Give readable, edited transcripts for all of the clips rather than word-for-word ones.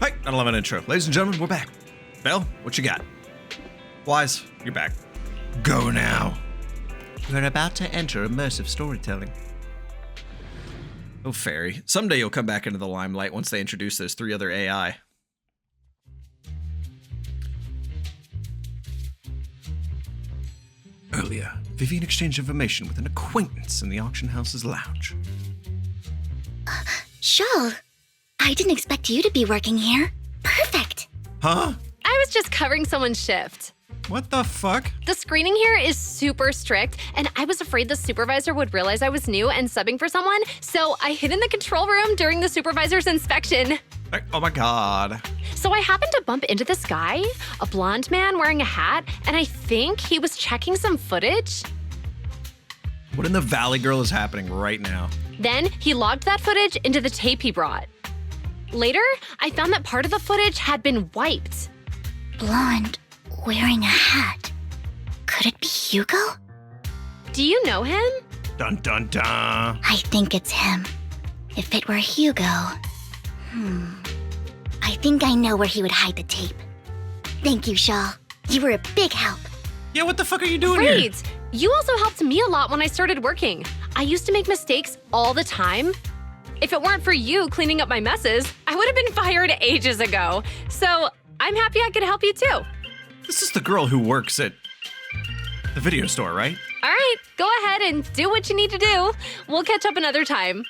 Hey, I don't love an intro. Ladies and gentlemen, we're back. Belle, what you got? Wise, you're back. Go now. We're about to enter immersive storytelling. Oh, Fairy. Someday you'll come back into the limelight once they introduce those 3 other AI. Earlier, Vivian exchanged information with an acquaintance in the auction house's lounge. Shawl, I didn't expect you to be working here. Perfect. Huh? I was just covering someone's shift. What the fuck? The screening here is super strict, and I was afraid the supervisor would realize I was new and subbing for someone, so I hid in the control room during the supervisor's inspection. Oh my god. So I happened to bump into this guy, a blonde man wearing a hat, and I think he was checking some footage. What in the Valley Girl is happening right now? Then he logged that footage into the tape he brought. Later, I found that part of the footage had been wiped. Blonde, wearing a hat. Could it be Hugo? Do you know him? Dun dun dun. I think it's him. If it were Hugo... I think I know where he would hide the tape. Thank you, Shaw. You were a big help. Yeah, what the fuck are you doing here? Great! You also helped me a lot when I started working. I used to make mistakes all the time. If it weren't for you cleaning up my messes, I would have been fired ages ago. So I'm happy I could help you too. This is the girl who works at the video store, right? All right, go ahead and do what you need to do. We'll catch up another time.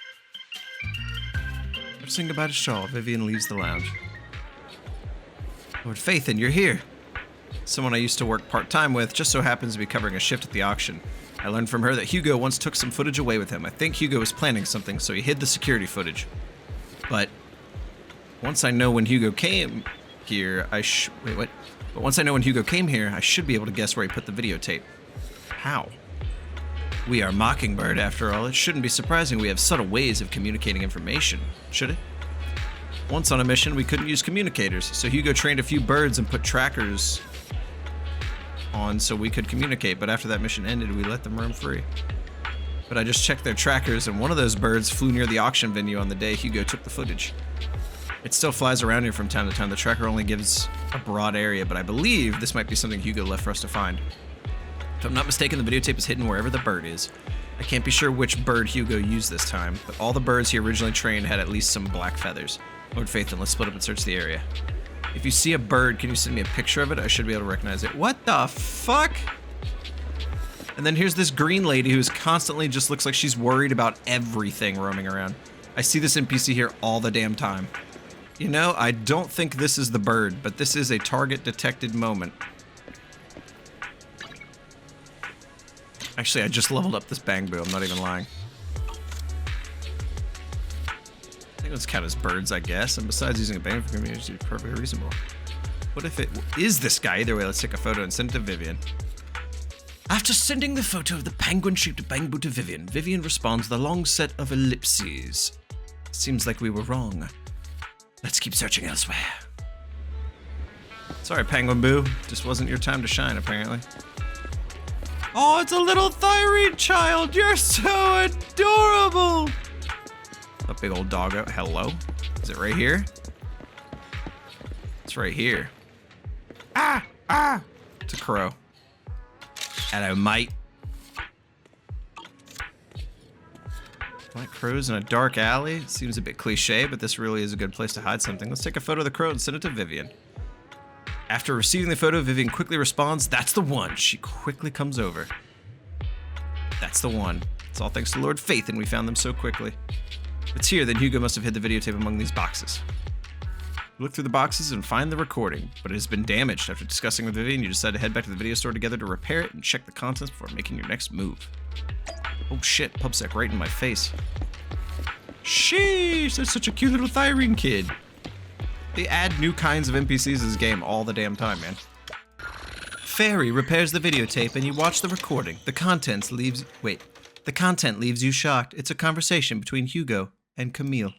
After saying goodbye to Shaw, Vivian leaves the lounge. Lord Phaethon, you're here. Someone I used to work part-time with just so happens to be covering a shift at the auction. I learned from her that Hugo once took some footage away with him. I think Hugo was planning something, so he hid the security footage. But once I know when Hugo came here, But once I know when Hugo came here, I should be able to guess where he put the videotape. How? We are Mockingbird, after all. It shouldn't be surprising we have subtle ways of communicating information, should it? Once on a mission, we couldn't use communicators, so Hugo trained a few birds and put trackers on so we could communicate, but after that mission ended, we let them roam free. But I just checked their trackers, and one of those birds flew near the auction venue on the day Hugo took the footage. It still flies around here from time to time. The tracker only gives a broad area, but I believe this might be something Hugo left for us to find. If I'm not mistaken, the videotape is hidden wherever the bird is. I can't be sure which bird Hugo used this time, but all the birds he originally trained had at least some black feathers. Lord Phaethon, let's split up and search the area. If you see a bird, can you send me a picture of it? I should be able to recognize it. What the fuck? And then here's this green lady who's constantly just looks like she's worried about everything roaming around. I see this NPC here all the damn time. You know, I don't think this is the bird, but this is a target detected moment. Actually, I just leveled up this Bang Boo, I'm not even lying. I think let's count as birds, I guess, and besides using a Bang for community, it's perfectly reasonable. What if it is this guy? Either way, let's take a photo and send it to Vivian. After sending the photo of the penguin-shaped Bang Boo to Vivian, Vivian responds with a long set of ellipses. Seems like we were wrong. Let's keep searching elsewhere. Sorry, Penguin Boo. Just wasn't your time to shine, apparently. Oh, it's a little thyroid child. You're so adorable. A big old doggo. Hello? Is it right here? It's right here. Ah! Ah! It's a crow. Hello, mate. Black crows in a dark alley. Seems a bit cliche, but this really is a good place to hide something. Let's take a photo of the crow and send it to Vivian. After receiving the photo, Vivian quickly responds, "That's the one." She quickly comes over. That's the one. It's all thanks to Lord Phaethon we found them so quickly. If it's here, then Hugo must have hid the videotape among these boxes. You look through the boxes and find the recording, but it has been damaged. After discussing with Vivian, you decide to head back to the video store together to repair it and check the contents before making your next move. Oh shit, PubSec right in my face. Sheesh, that's such a cute little Thyrene kid. They add new kinds of NPCs to this game all the damn time, man. Fairy repairs the videotape and you watch the recording. The content leaves you shocked. It's a conversation between Hugo and Camille.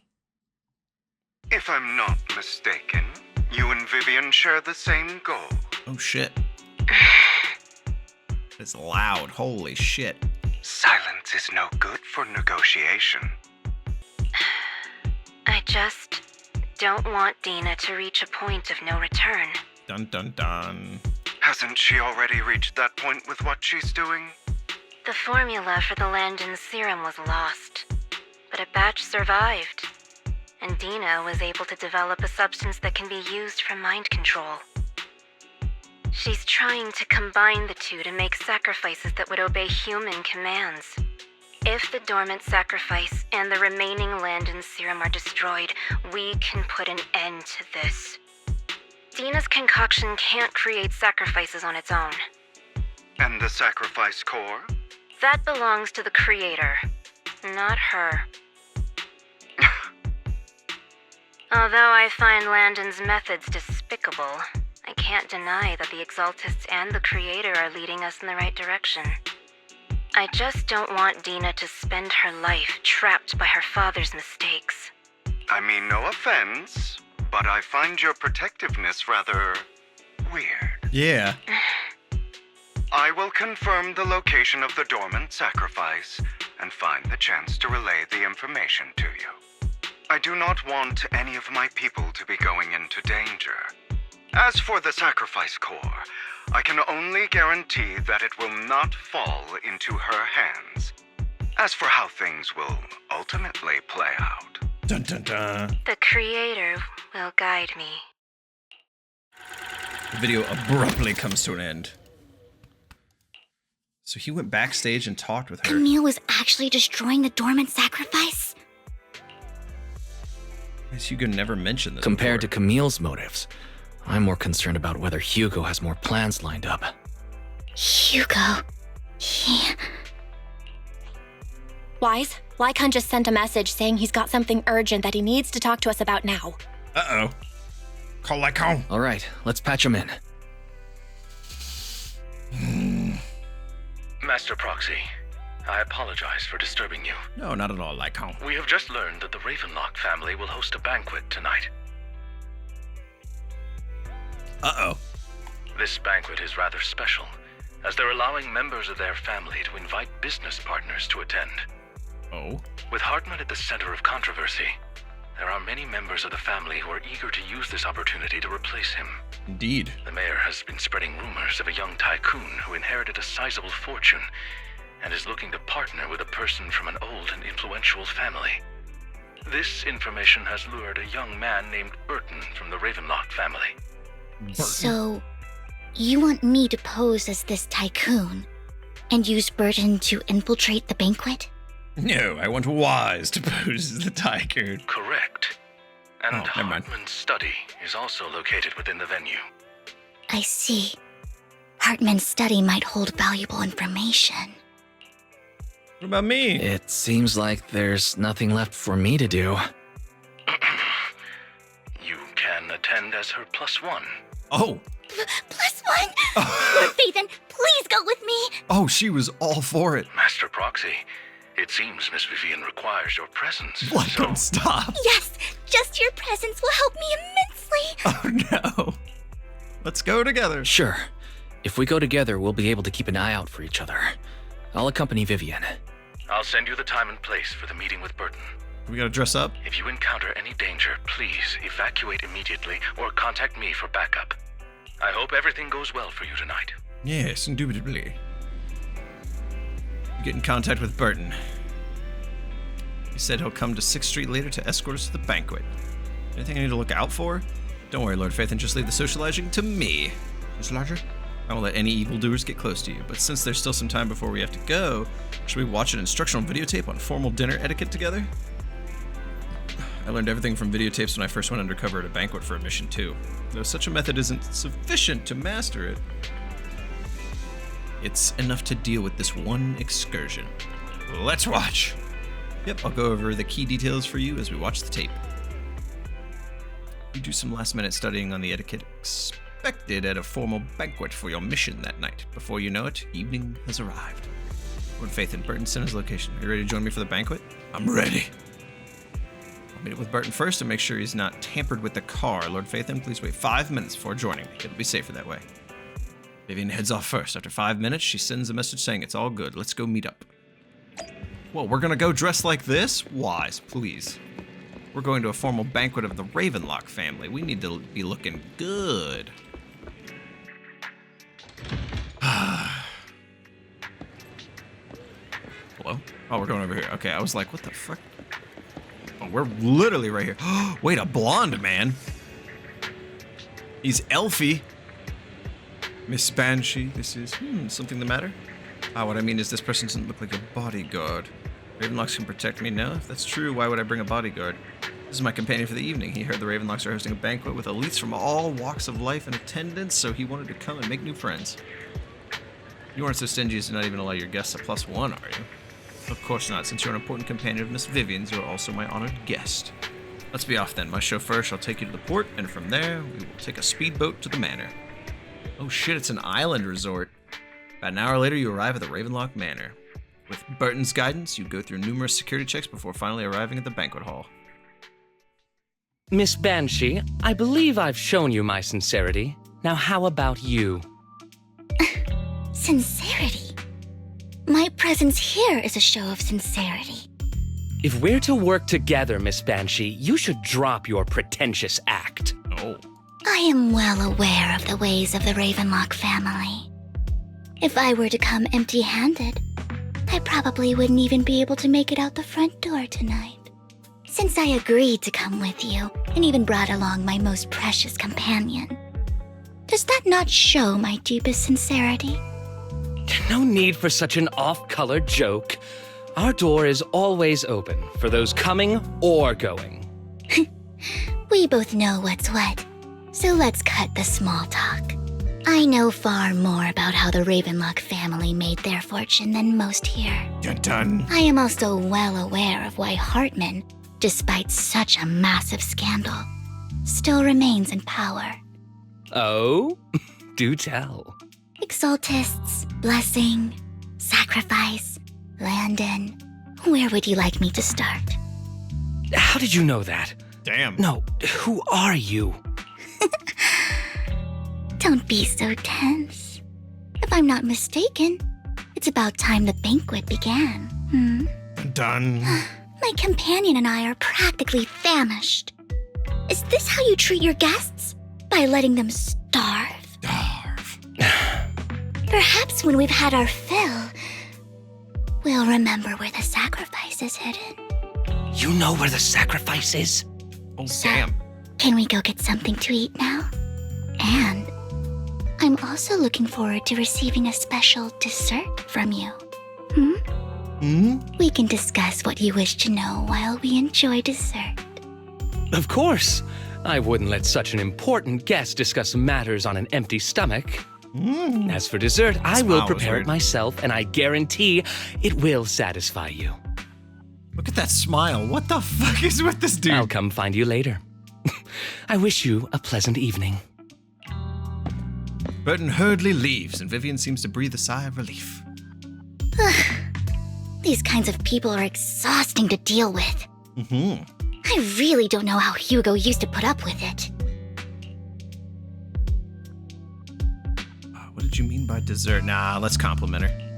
If I'm not mistaken, you and Vivian share the same goal. Oh shit. It's loud, holy shit. Silence is no good for negotiation. I just don't want Dina to reach a point of no return. Dun dun dun. Hasn't she already reached that point with what she's doing? The formula for the Landon serum was lost, but a batch survived, and Dina was able to develop a substance that can be used for mind control. She's trying to combine the two to make sacrifices that would obey human commands. If the dormant sacrifice and the remaining Landon serum are destroyed, we can put an end to this. Dina's concoction can't create sacrifices on its own. And the sacrifice core? That belongs to the creator, not her. Although I find Landon's methods despicable, I can't deny that the Exaltists and the creator are leading us in the right direction. I just don't want Dina to spend her life trapped by her father's mistakes. I mean, no offense, but I find your protectiveness rather weird. Yeah. I will confirm the location of the dormant sacrifice and find the chance to relay the information to you. I do not want any of my people to be going into danger. As for the sacrifice core, I can only guarantee that it will not fall into her hands. As for how things will ultimately play out, Dun dun dun. The creator will guide me. The video abruptly comes to an end. So he went backstage and talked with her. Camille was actually destroying the dormant sacrifice? Guess Hugo nenever mentioned this Compared to before. Camille's motives, I'm more concerned about whether Hugo has more plans lined up. Hugo. He... Wise, Lycon just sent a message saying he's got something urgent that he needs to talk to us about now. Uh-oh. Call Lycon. All right, let's patch him in. Master Proxy, I apologize for disturbing you. No, not at all, Lycon. We have just learned that the Ravenlock family will host a banquet tonight. Uh-oh. This banquet is rather special, as they're allowing members of their family to invite business partners to attend. Oh? With Hartman at the center of controversy, there are many members of the family who are eager to use this opportunity to replace him. Indeed. The mayor has been spreading rumors of a young tycoon who inherited a sizable fortune and is looking to partner with a person from an old and influential family. This information has lured a young man named Burton from the Ravenlock family. So, you want me to pose as this tycoon and use Burton to infiltrate the banquet? No, I want Wise to pose as the tycoon. Correct. And Oh, never mind. Hartman's study is also located within the venue. I see. Hartman's study might hold valuable information. What about me? It seems like there's nothing left for me to do. You can attend as her +1. Oh. +1! Lord Phaethon, please go with me! Oh, she was all for it. Master Proxy, it seems Miss Vivian requires your presence. Lycon, stop. Yes, just your presence will help me immensely! Oh, no. Let's go together. Sure. If we go together, we'll be able to keep an eye out for each other. I'll accompany Vivian. I'll send you the time and place for the meeting with Burton. We gotta dress up. If you encounter any danger, please evacuate immediately or contact me for backup. I hope everything goes well for you tonight. Yes, indubitably. Get in contact with Burton. He said he'll come to 6th Street later to escort us to the banquet. Anything I need to look out for? Don't worry, Lord Phaethon, just leave the socializing to me. Mr. Larger? I won't let any evildoers get close to you, but since there's still some time before we have to go, should we watch an instructional videotape on formal dinner etiquette together? I learned everything from videotapes when I first went undercover at a banquet for a mission too, though such a method isn't sufficient to master it. It's enough to deal with this one excursion. Let's watch! Yep, I'll go over the key details for you as we watch the tape. You do some last-minute studying on the etiquette expected at a formal banquet for your mission that night. Before you know it, evening has arrived. Lord Phaethon, Burton sent his location. Are you ready to join me for the banquet? I'm ready. I'll meet up with Burton first and make sure he's not tampered with the car. Lord Phaethon, please wait 5 minutes before joining me. It'll be safer that way. Vivian heads off first. After 5 minutes, she sends a message saying it's all good. Let's go meet up. Well, we're gonna go dressed like this? Wise, please. We're going to a formal banquet of the Ravenlock family. We need to be looking good. Hello? Oh, we're going over here. Okay, I was like, what the fuck? Oh, we're literally right here. Wait, a blonde man. He's elfy. Miss Banshee, this is, something the matter? What I mean is this person doesn't look like a bodyguard. Ravenlocks can protect me now. If that's true, why would I bring a bodyguard? This is my companion for the evening. He heard the Ravenlocks are hosting a banquet with elites from all walks of life in attendance, so he wanted to come and make new friends. You aren't so stingy as to not even allow your guests a +1, are you? Of course not. Since you're an important companion of Miss Vivian's, you're also my honored guest. Let's be off then. My chauffeur shall take you to the port, and from there, we will take a speedboat to the manor. Oh shit, it's an island resort. About an hour later, you arrive at the Ravenlock Manor. With Burton's guidance, you go through numerous security checks before finally arriving at the banquet hall. Miss Banshee, I believe I've shown you my sincerity. Now how about you? Sincerity? My presence here is a show of sincerity. If we're to work together, Miss Banshee, you should drop your pretentious act. Oh. I am well aware of the ways of the Ravenlock family. If I were to come empty-handed, I probably wouldn't even be able to make it out the front door tonight. Since I agreed to come with you, and even brought along my most precious companion, does that not show my deepest sincerity? No need for such an off-color joke. Our door is always open for those coming or going. We both know what's what, so let's cut the small talk. I know far more about how the Ravenlock family made their fortune than most here. You're done. I am also well aware of why Hartman, despite such a massive scandal, still remains in power. Oh? Do tell. Exaltists, blessing, sacrifice, Landon. Where would you like me to start? How did you know that? Damn. No, who are you? Don't be so tense. If I'm not mistaken, it's about time the banquet began. Done. My companion and I are practically famished. Is this how you treat your guests? By letting them starve? Perhaps when we've had our fill, we'll remember where the sacrifice is hidden. You know where the sacrifice is? Oh, So, damn. Can we go get something to eat now? And I'm also looking forward to receiving a special dessert from you. We can discuss what you wish to know while we enjoy dessert. Of course. I wouldn't let such an important guest discuss matters on an empty stomach. As for dessert, I will prepare it myself, and I guarantee it will satisfy you. Look at that smile. What the fuck is with this dude? I'll come find you later. I wish you a pleasant evening. Burton hurriedly leaves, and Vivian seems to breathe a sigh of relief. These kinds of people are exhausting to deal with. I really don't know how Hugo used to put up with it. What did you mean by dessert? Nah, let's compliment her.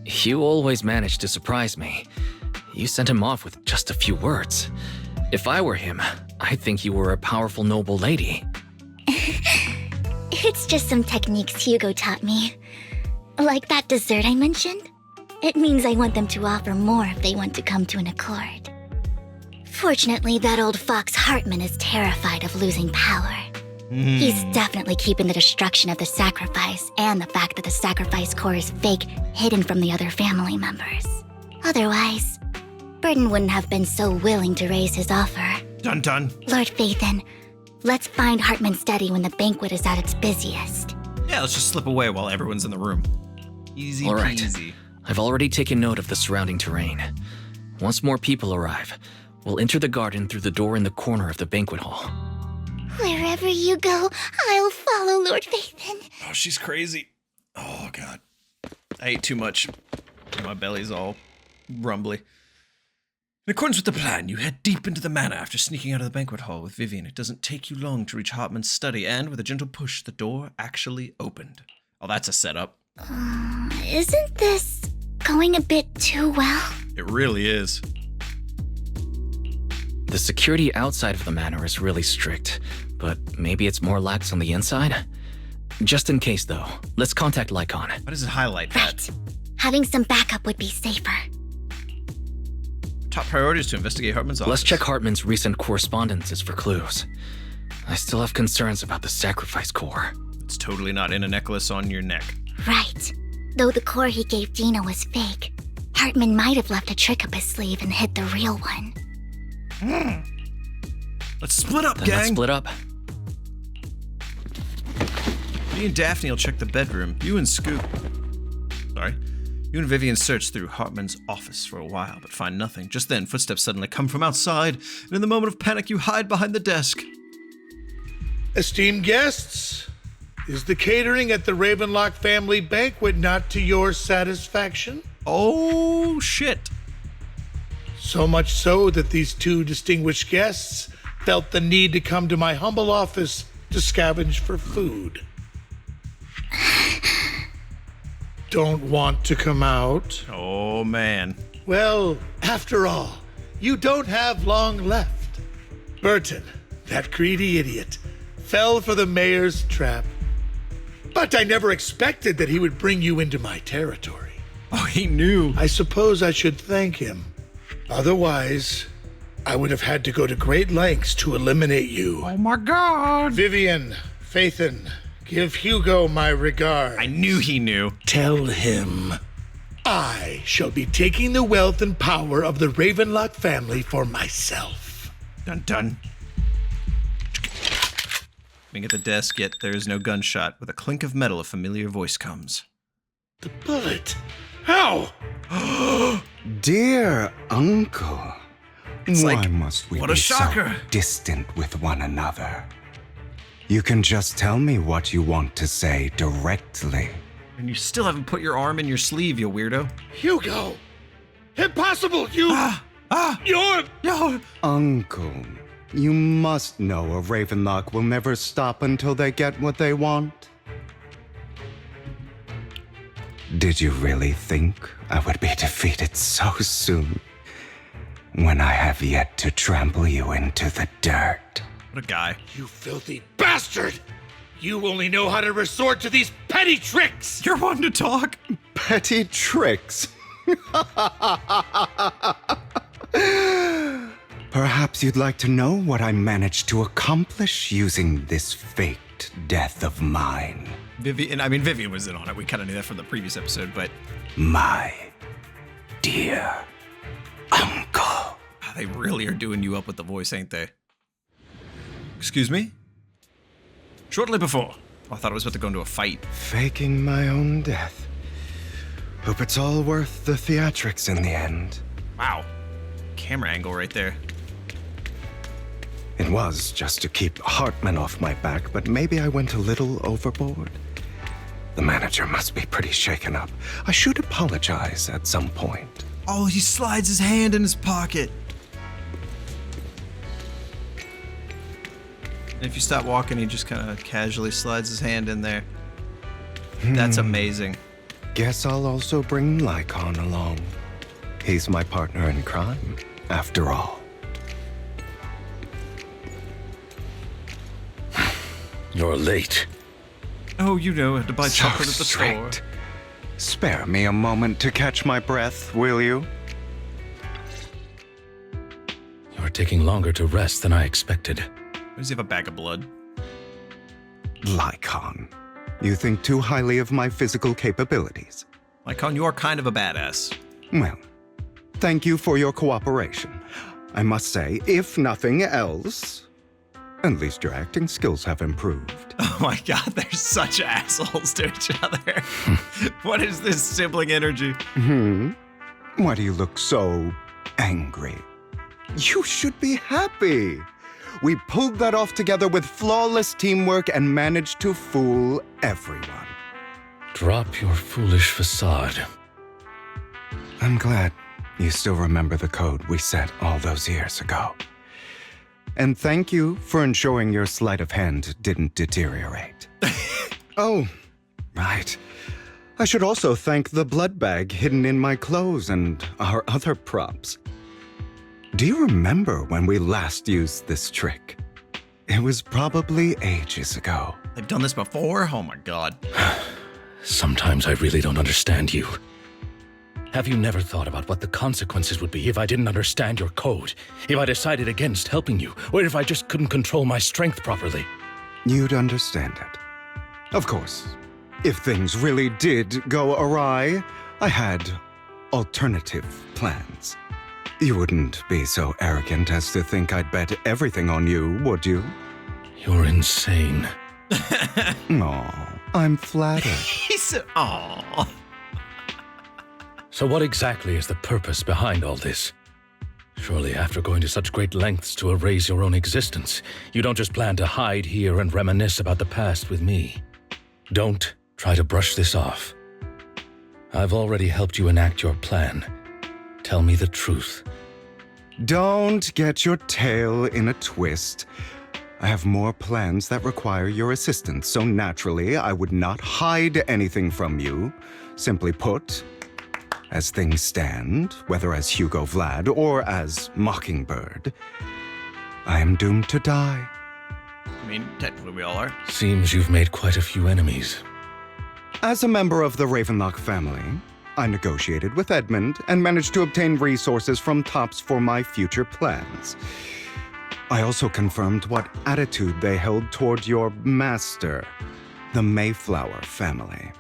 You always manage to surprise me. You sent him off with just a few words. If I were him, I'd think you were a powerful, noble lady. It's just some techniques Hugo taught me. Like that dessert I mentioned. It means I want them to offer more if they want to come to an accord. Fortunately, that old fox Hartman is terrified of losing power. He's definitely keeping the destruction of the sacrifice and the fact that the sacrifice core is fake hidden from the other family members. Otherwise, Burton wouldn't have been so willing to raise his offer. Done. Lord Phaethon, let's find Hartman's study when the banquet is at its busiest. Yeah, let's just slip away while everyone's in the room. Easy All right. peasy. I've already taken note of the surrounding terrain. Once more people arrive, we'll enter the garden through the door in the corner of the banquet hall. Wherever you go, I'll follow, Lord Phaethon. Oh, she's crazy. Oh, God. I ate too much. My belly's all rumbly. In accordance with the plan, you head deep into the manor after sneaking out of the banquet hall with Vivian. It doesn't take you long to reach Hartman's study, and with a gentle push, the door actually opened. Oh, that's a setup. Isn't this going a bit too well? It really is. The security outside of the manor is really strict, but maybe it's more lax on the inside? Just in case, though, let's contact Lycon. Why does it highlight that? Right. Having some backup would be safer. Top priority is to investigate Hartman's office. Let's check Hartman's recent correspondences for clues. I still have concerns about the sacrifice core. It's totally not in a necklace on your neck. Right. Though the core he gave Dina was fake, Hartman might have left a trick up his sleeve and hid the real one. Let's split up, Then gang. let's split up. Me and Daphne will check the bedroom. You and Vivian search through Hartman's office for a while, but find nothing. Just then, footsteps suddenly come from outside, and in the moment of panic, you hide behind the desk. Esteemed guests, is the catering at the Ravenlock family banquet not to your satisfaction? Oh, shit. So much so that these two distinguished guests felt the need to come to my humble office to scavenge for food. Don't want to come out? Oh, man. Well, after all, you don't have long left. Burton, that greedy idiot, fell for the mayor's trap. But I never expected that he would bring you into my territory. Oh, he knew. I suppose I should thank him. Otherwise, I would have had to go to great lengths to eliminate you. Oh, my God. Vivian, Phaethon, give Hugo my regard. I knew he knew. Tell him I shall be taking the wealth and power of the Ravenlock family for myself. Dun dun. Being at the desk, yet there is no gunshot. With a clink of metal, a familiar voice comes. The bullet. How? Dear uncle, It's why like, must we what a be shocker. so distant with one another? You can just tell me what you want to say directly. And you still haven't put your arm in your sleeve, you weirdo. Hugo! Impossible! You're... Uncle, you must know a Ravenlock will never stop until they get what they want. Did you really think I would be defeated so soon, when I have yet to trample you into the dirt? What a guy. You filthy bastard! You only know how to resort to these petty tricks! You're one to talk. Petty tricks. Perhaps you'd like to know what I managed to accomplish using this faked death of mine. Vivian was in on it. We kind of knew that from the previous episode, but... My dear uncle. They really are doing you up with the voice, ain't they? Excuse me? Shortly before. Oh, I thought I was about to go into a fight. Faking my own death. Hope it's all worth the theatrics in the end. Wow. Camera angle right there. It was just to keep Hartman off my back, but maybe I went a little overboard. The manager must be pretty shaken up. I should apologize at some point. Oh, he slides his hand in his pocket. And if you stop walking, he just kind of casually slides his hand in there. That's amazing. Guess I'll also bring Lycon along. He's my partner in crime, after all. You're late. Oh, you know, I had to buy chocolate at the store. Spare me a moment to catch my breath, will you? You're taking longer to rest than I expected. Does he have a bag of blood? Lycon, you think too highly of my physical capabilities. Lycon, you are kind of a badass. Well, thank you for your cooperation. I must say, if nothing else, at least your acting skills have improved. Oh my god, they're such assholes to each other. What is this sibling energy? Why do you look so angry? You should be happy. We pulled that off together with flawless teamwork and managed to fool everyone. Drop your foolish facade. I'm glad you still remember the code we set all those years ago. And thank you for ensuring your sleight of hand didn't deteriorate. Oh, right. I should also thank the blood bag hidden in my clothes and our other props. Do you remember when we last used this trick? It was probably ages ago. They've done this before? Oh my god. Sometimes I really don't understand you. Have you never thought about what the consequences would be if I didn't understand your code? If I decided against helping you? Or if I just couldn't control my strength properly? You'd understand it. Of course, if things really did go awry, I had alternative plans. You wouldn't be so arrogant as to think I'd bet everything on you, would you? You're insane. Aw, I'm flattered. He said, aw. So what exactly is the purpose behind all this? Surely after going to such great lengths to erase your own existence, you don't just plan to hide here and reminisce about the past with me. Don't try to brush this off. I've already helped you enact your plan. Tell me the truth. Don't get your tail in a twist. I have more plans that require your assistance, so naturally I would not hide anything from you. Simply put, as things stand, whether as Hugo Vlad or as Mockingbird, I am doomed to die. I mean, technically we all are. Seems you've made quite a few enemies. As a member of the Ravenlock family, I negotiated with Edmund and managed to obtain resources from Tops for my future plans. I also confirmed what attitude they held toward your master, the Mayflower family.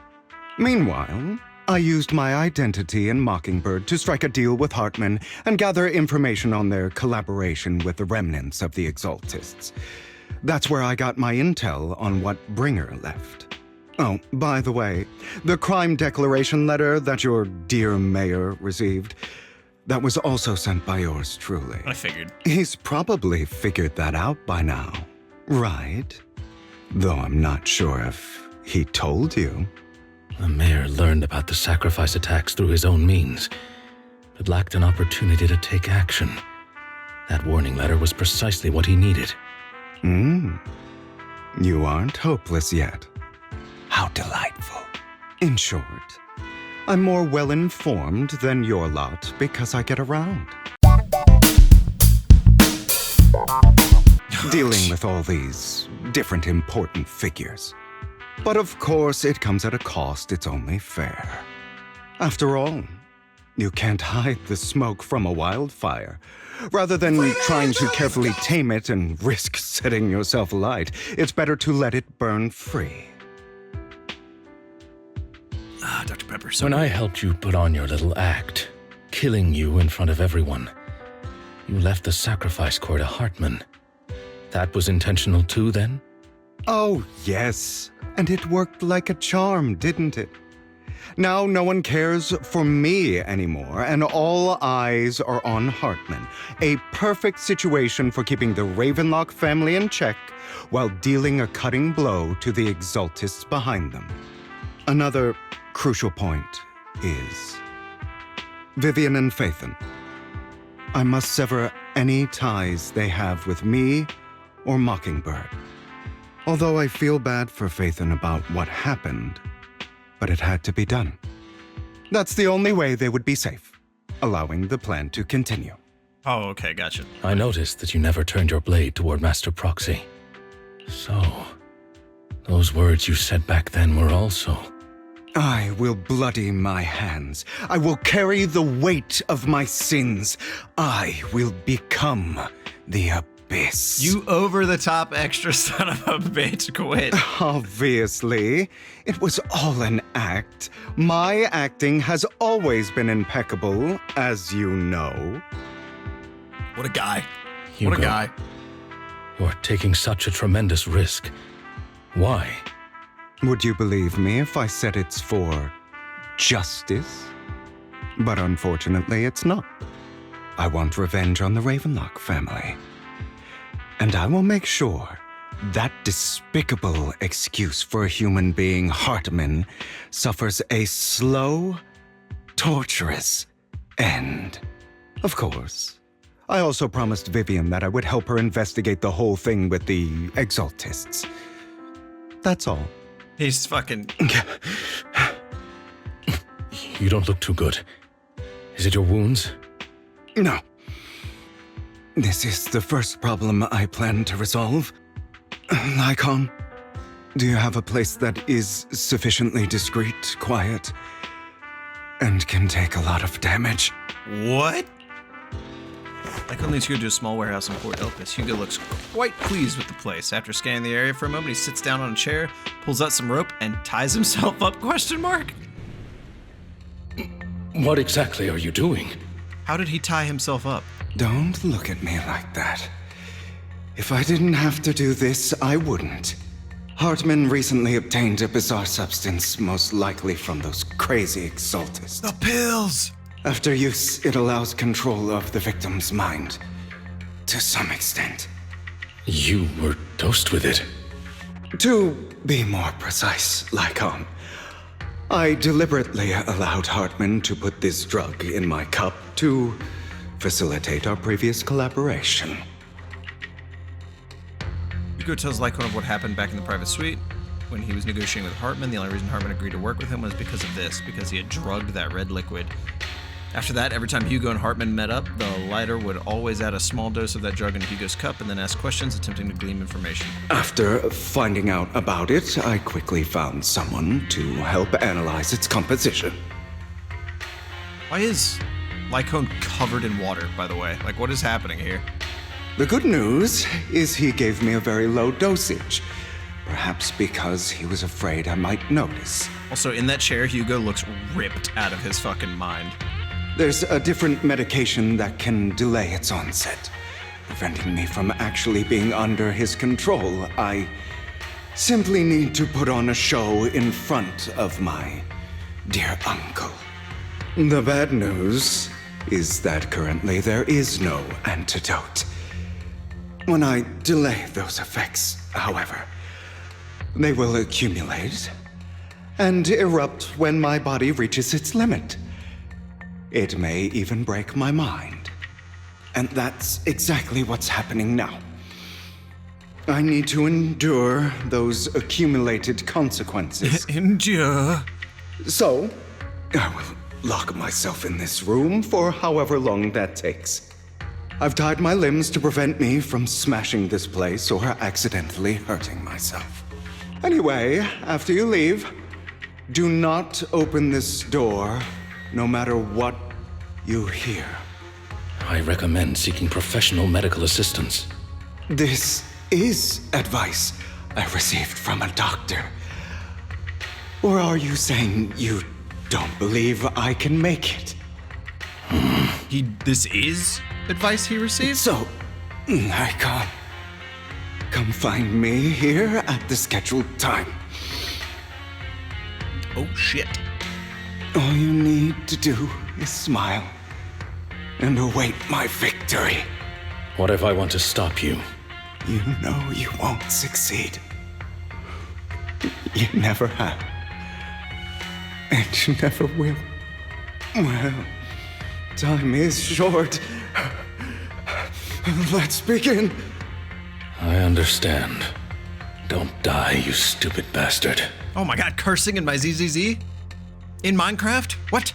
Meanwhile, I used my identity in Mockingbird to strike a deal with Hartman and gather information on their collaboration with the remnants of the Exaltists. That's where I got my intel on what Bringer left. Oh, by the way, the crime declaration letter that your dear mayor received, that was also sent by yours truly. I figured. He's probably figured that out by now, right? Though I'm not sure if he told you. The mayor learned about the sacrifice attacks through his own means, but lacked an opportunity to take action. That warning letter was precisely what he needed. You aren't hopeless yet. How delightful. In short, I'm more well-informed than your lot because I get around. Dealing with all these different important figures. But of course, it comes at a cost. It's only fair. After all, you can't hide the smoke from a wildfire. Rather than trying to carefully tame it and risk setting yourself alight, it's better to let it burn free. Dr. Pepper. When I helped you put on your little act, killing you in front of everyone, you left the sacrifice core to Hartman. That was intentional too, then? Oh, yes. And it worked like a charm, didn't it? Now no one cares for me anymore, and all eyes are on Hartman. A perfect situation for keeping the Ravenlock family in check while dealing a cutting blow to the Exaltists behind them. Another crucial point is Vivian and Phaethon. I must sever any ties they have with me or Mockingbird. Although I feel bad for Phaethon about what happened, but it had to be done. That's the only way they would be safe, allowing the plan to continue. Oh, okay, gotcha. I noticed that you never turned your blade toward Master Proxy. So, those words you said back then were also... I will bloody my hands. I will carry the weight of my sins. I will become the abyss. You over-the-top extra son of a bitch quit. Obviously. It was all an act. My acting has always been impeccable, as you know. What a guy. Hugo, what a guy. You're taking such a tremendous risk. Why? Would you believe me if I said it's for justice? But unfortunately, it's not. I want revenge on the Ravenlock family. And I will make sure that despicable excuse for a human being, Hartman, suffers a slow, torturous end. Of course, I also promised Vivian that I would help her investigate the whole thing with the Exaltists. That's all. He's fucking... You don't look too good. Is it your wounds? No. This is the first problem I plan to resolve. Lycon, do you have a place that is sufficiently discreet, quiet, and can take a lot of damage? What? Lycon leads Hugo to a small warehouse in Port Elpis. Hugo looks quite pleased with the place. After scanning the area for a moment, he sits down on a chair, pulls out some rope, and ties himself up, ? What exactly are you doing? How did he tie himself up? Don't look at me like that. If I didn't have to do this, I wouldn't. Hartman recently obtained a bizarre substance, most likely from those crazy exaltists. The pills! After use, it allows control of the victim's mind. To some extent. You were dosed with it. To be more precise, Lycon, I deliberately allowed Hartman to put this drug in my cup to facilitate our previous collaboration. Hugo tells Lycon of what happened back in the private suite. When he was negotiating with Hartman, the only reason Hartman agreed to work with him was because of this, because he had drugged that red liquid. After that, every time Hugo and Hartman met up, the lighter would always add a small dose of that drug into Hugo's cup and then ask questions, attempting to glean information. After finding out about it, I quickly found someone to help analyze its composition. Why is Lycon covered in water, by the way? Like, what is happening here? The good news is he gave me a very low dosage. Perhaps because he was afraid I might notice. Also, in that chair, Hugo looks ripped out of his fucking mind. There's a different medication that can delay its onset, preventing me from actually being under his control. I simply need to put on a show in front of my dear uncle. The bad news is that currently there is no antidote. When I delay those effects, however, they will accumulate and erupt when my body reaches its limit. It may even break my mind. And that's exactly what's happening now. I need to endure those accumulated consequences. Endure? So, I will lock myself in this room for however long that takes. I've tied my limbs to prevent me from smashing this place or accidentally hurting myself. Anyway, after you leave, do not open this door, no matter what you hear. I recommend seeking professional medical assistance. This is advice I received from a doctor. Or are you saying you don't believe I can make it? This is advice he received? So, I can't. Come find me here at the scheduled time. Oh, shit. All you need to do is smile and await my victory. What if I want to stop you? You know you won't succeed. You never have. And you never will. Well, time is short. Let's begin. I understand. Don't die, you stupid bastard. Oh my god, cursing in my ZZZ? In Minecraft? What?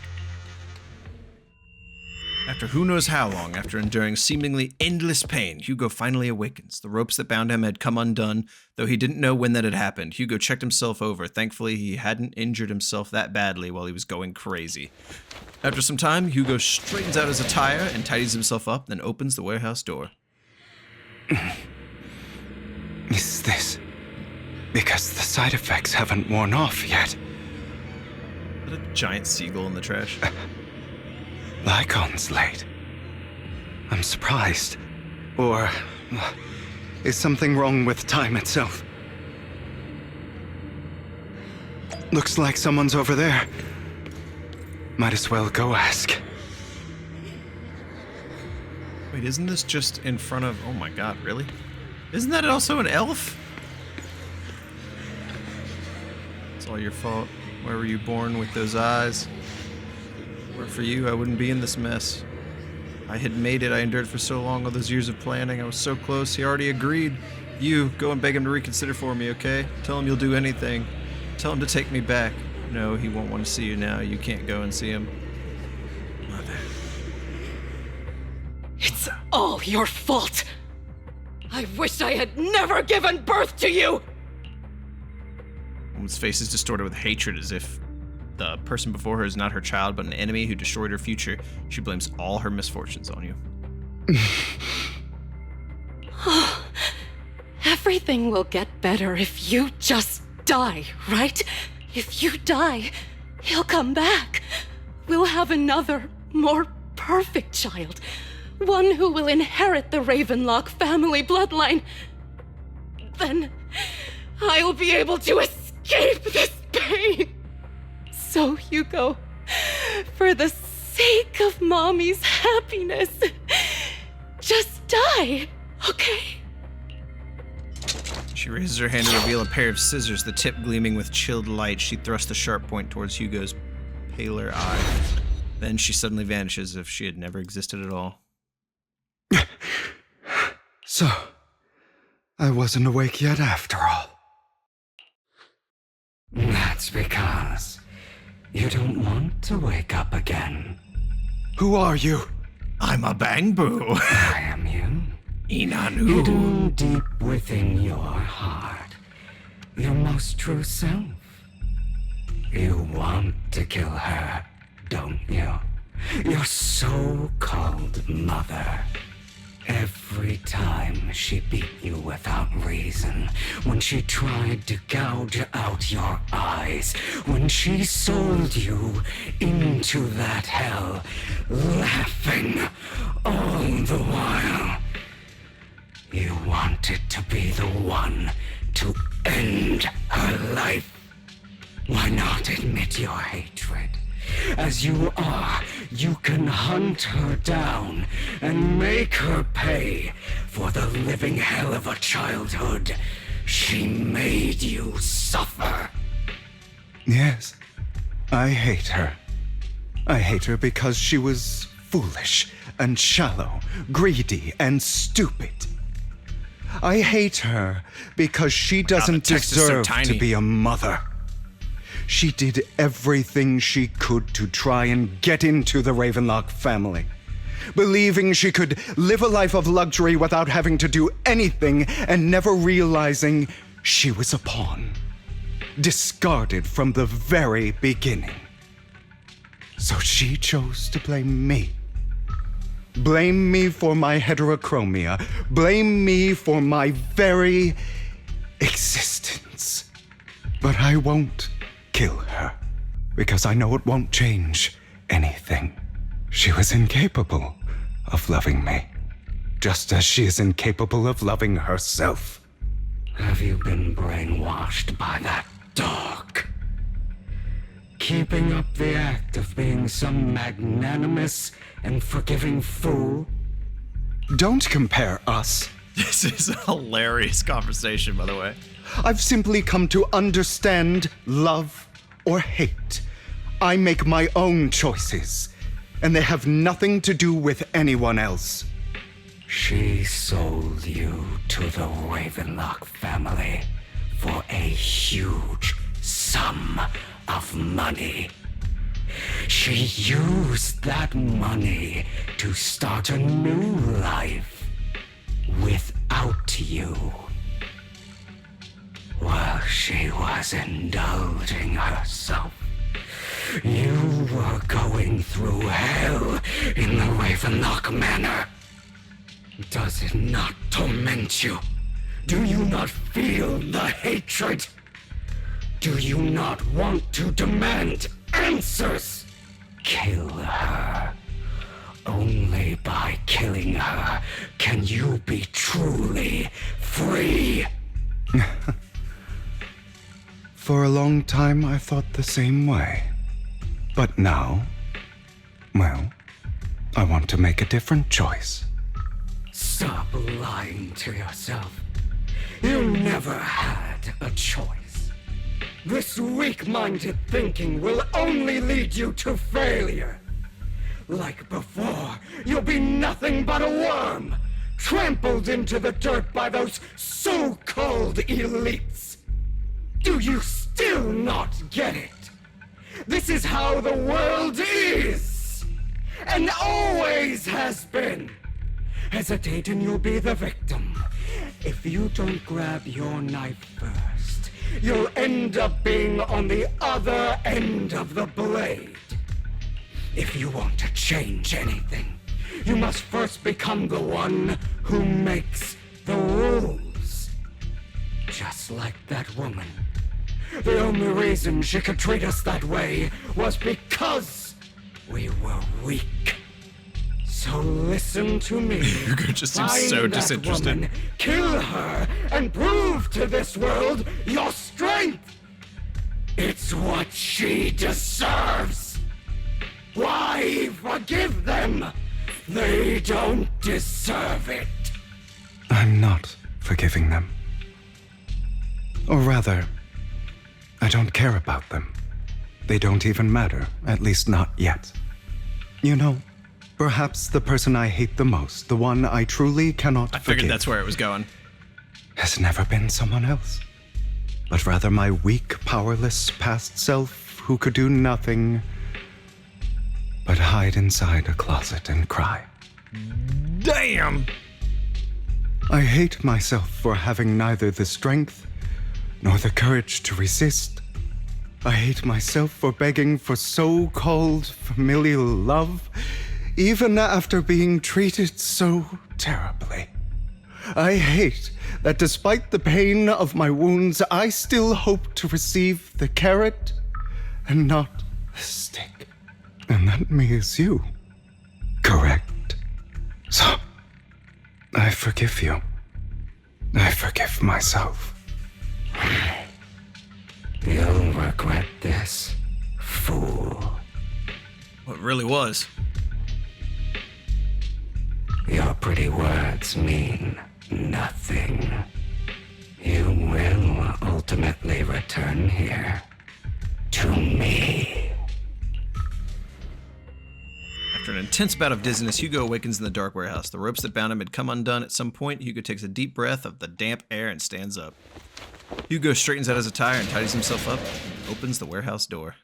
After who knows how long, after enduring seemingly endless pain, Hugo finally awakens. The ropes that bound him had come undone, though he didn't know when that had happened. Hugo checked himself over. Thankfully, he hadn't injured himself that badly while he was going crazy. After some time, Hugo straightens out his attire and tidies himself up, then opens the warehouse door. Is this because the side effects haven't worn off yet? What a giant seagull in the trash. Lycon's late. I'm surprised. Or is something wrong with time itself? Looks like someone's over there. Might as well go ask. Wait, isn't this just in front of... Oh my god, really? Isn't that also an elf? It's all your fault. Where were you born with those eyes? Were it for you, I wouldn't be in this mess. I had made it. I endured for so long, all those years of planning. I was so close. He already agreed. You, go and beg him to reconsider for me, okay? Tell him you'll do anything. Tell him to take me back. No, he won't want to see you now. You can't go and see him. Mother. It's a... all your fault. I wish I had never given birth to you! Woman's face is distorted with hatred as if the person before her is not her child but an enemy who destroyed her future. She blames all her misfortunes on you. Everything will get better if you just die, right? If you die, he'll come back. We'll have another, more perfect child. One who will inherit the Ravenlock family bloodline. Then I'll be able to escape this pain. So, Hugo, for the sake of Mommy's happiness, just die, okay? She raises her hand to reveal a pair of scissors, the tip gleaming with chilled light. She thrusts the sharp point towards Hugo's paler eye. Then she suddenly vanishes as if she had never existed at all. So, I wasn't awake yet after all. That's because you don't want to wake up again. Who are you? I'm a Bangbu. I am you. Inanu. Hidden deep within your heart. Your most true self. You want to kill her, don't you? Your so-called mother. Every time she beat you without reason, when she tried to gouge out your eyes, when she sold you into that hell, laughing all the while. You wanted to be the one to end her life. Why not admit your hatred? As you are, you can hunt her down and make her pay for the living hell of a childhood she made you suffer. Yes, I hate her. I hate her because she was foolish and shallow, greedy and stupid. I hate her because she doesn't deserve to be a mother. She did everything she could to try and get into the Ravenlock family, believing she could live a life of luxury without having to do anything and never realizing she was a pawn, discarded from the very beginning. So she chose to blame me. Blame me for my heterochromia. Blame me for my very existence. But I won't kill her, because I know it won't change anything. She was incapable of loving me, just as she is incapable of loving herself. Have you been brainwashed by that dog? Keeping up the act of being some magnanimous and forgiving fool? Don't compare us. This is a hilarious conversation, by the way. I've simply come to understand love or hate. I make my own choices, and they have nothing to do with anyone else. She sold you to the Ravenlock family for a huge sum of money. She used that money to start a new life without you. While she was indulging herself, you were going through hell in the Ravenlock Manor. Does it not torment you? Do you not feel the hatred? Do you not want to demand answers? Kill her. Only by killing her can you be truly free. For a long time, I thought the same way. But now, well, I want to make a different choice. Stop lying to yourself. You never had a choice. This weak-minded thinking will only lead you to failure. Like before, you'll be nothing but a worm, trampled into the dirt by those so-called elites. Do you still not get it? This is how the world is, and always has been. hesitate and you'll be the victim. If you don't grab your knife first, you'll end up being on the other end of the blade. If you want to change anything, you must first become the one who makes the rules. Just like that woman. The only reason she could treat us that way was because we were weak. So listen to me. Hugo just seems so Find that disinterested. woman, kill her, and prove to this world your strength. It's what she deserves. Why forgive them? They don't deserve it. I'm not forgiving them. Or rather, I don't care about them. They don't even matter, at least not yet. You know, perhaps the person I hate the most, the one I truly cannot I figured forgive, that's where it was going. has never been someone else, but rather my weak, powerless past self who could do nothing but hide inside a closet and cry. Damn! I hate myself for having neither the strength nor the courage to resist. I hate myself for begging for so-called familial love, even after being treated so terribly. I hate that despite the pain of my wounds, I still hope to receive the carrot and not the stick. And that me is you. Correct. So, I forgive you. I forgive myself. You'll regret this, fool. Well, it really was. Your pretty words mean nothing. You will ultimately return here to me. After an intense bout of dizziness, Hugo awakens in the dark warehouse. The ropes that bound him had come undone at some point. Hugo takes a deep breath of the damp air and stands up. Hugo straightens out his attire and tidies himself up and opens the warehouse door.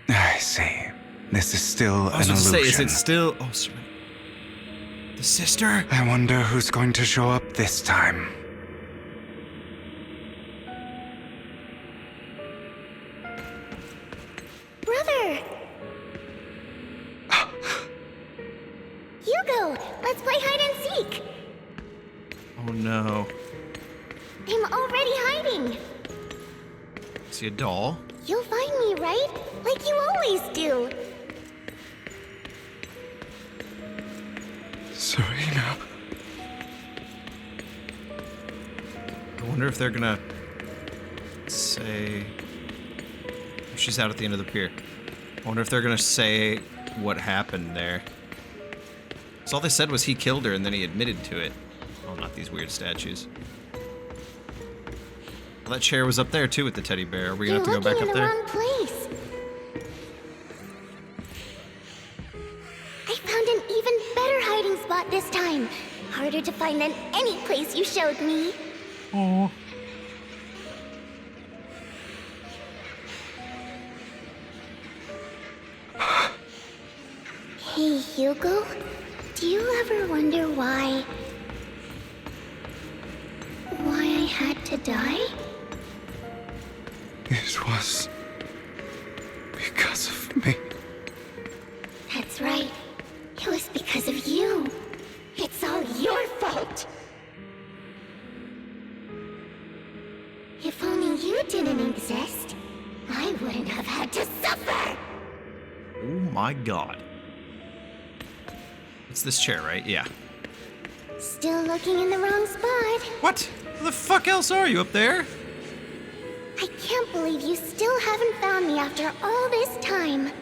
I see. This is still I was an about to say, illusion. is it still... Oh, sorry. The sister? I wonder who's going to show up this time. Brother! Hugo, let's play hide and seek! Oh no. I'm already hiding! Is he a doll? You'll find me, right? Like you always do! Serena. I wonder if they're gonna say... She's out at the end of the pier. I wonder if they're gonna say what happened there. So all they said was he killed her and then he admitted to it. Oh, not these weird statues. Well, that chair was up there too with the teddy bear. Are we gonna have to go back up there? You're looking in the wrong place. I found an even better hiding spot this time. Harder to find than any place you showed me. Oh. Hey, Hugo. Do you ever wonder why I had to die? It was because of me. That's right. It was because of you. It's all your fault. If only you didn't exist, I wouldn't have had to suffer. Oh my god. It's this chair, right? Yeah. Still looking in the wrong spot. What? Where the fuck else are you up there? I can't believe you still haven't found me after all this time.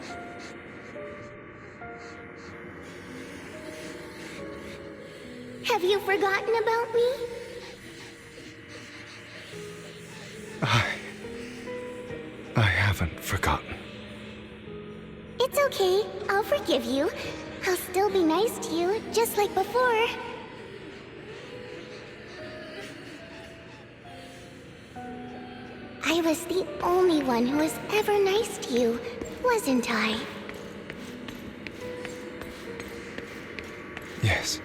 Have you forgotten about me? I haven't forgotten. It's okay. I'll forgive you. I'll still be nice to you, just like before. I was the only one who was ever nice to you, wasn't I? Yes.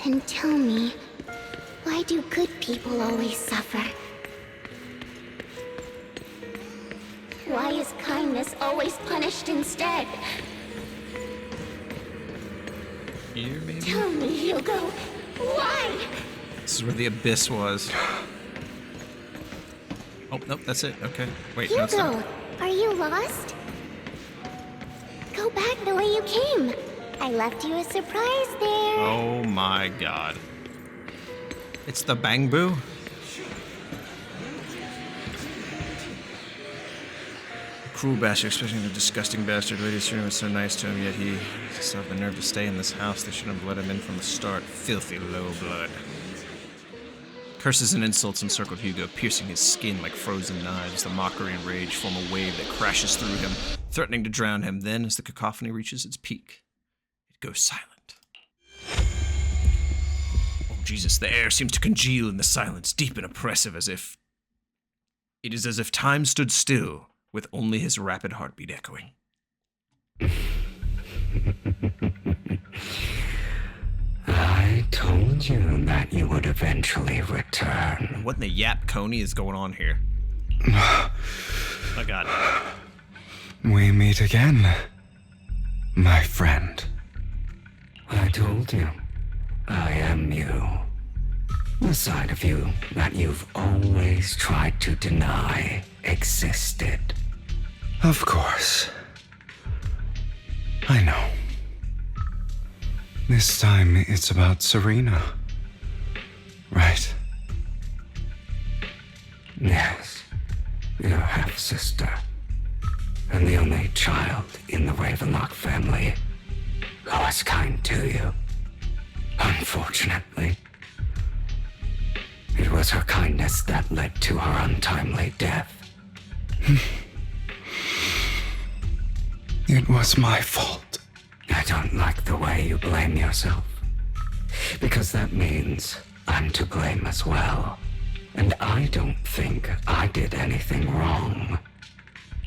And tell me, why do good people always suffer? Why is kindness always punished instead? Here, maybe? Tell me, Hugo, why? This is where the abyss was. Oh, nope, that's it. Okay. Wait, no, it's Hugo, not. are you lost? Go back the way you came. I left you a surprise there. Oh my god. It's the Bang Boo? Cruel bastard, especially the disgusting bastard. Lady Serena was so nice to him, yet he still had the nerve to stay in this house. They shouldn't have let him in from the start. Filthy low blood. Curses and insults encircled Hugo, piercing his skin like frozen knives. The mockery and rage form a wave that crashes through him, threatening to drown him. Then, as the cacophony reaches its peak, it goes silent. Oh, Jesus, the air seems to congeal in the silence, deep and oppressive, as if time stood still, with only his rapid heartbeat echoing. I told you that you would eventually return. What in the Yap Coney is going on here? Oh my god. We meet again, my friend. I told you, I am you. The side of you that you've always tried to deny existed. Of course. I know. This time it's about Serena. Right? Yes, your half-sister. And the only child in the Ravenlock family who was kind to you. Unfortunately, it was her kindness that led to her untimely death. It was my fault. I don't like the way you blame yourself. Because that means I'm to blame as well. And I don't think I did anything wrong.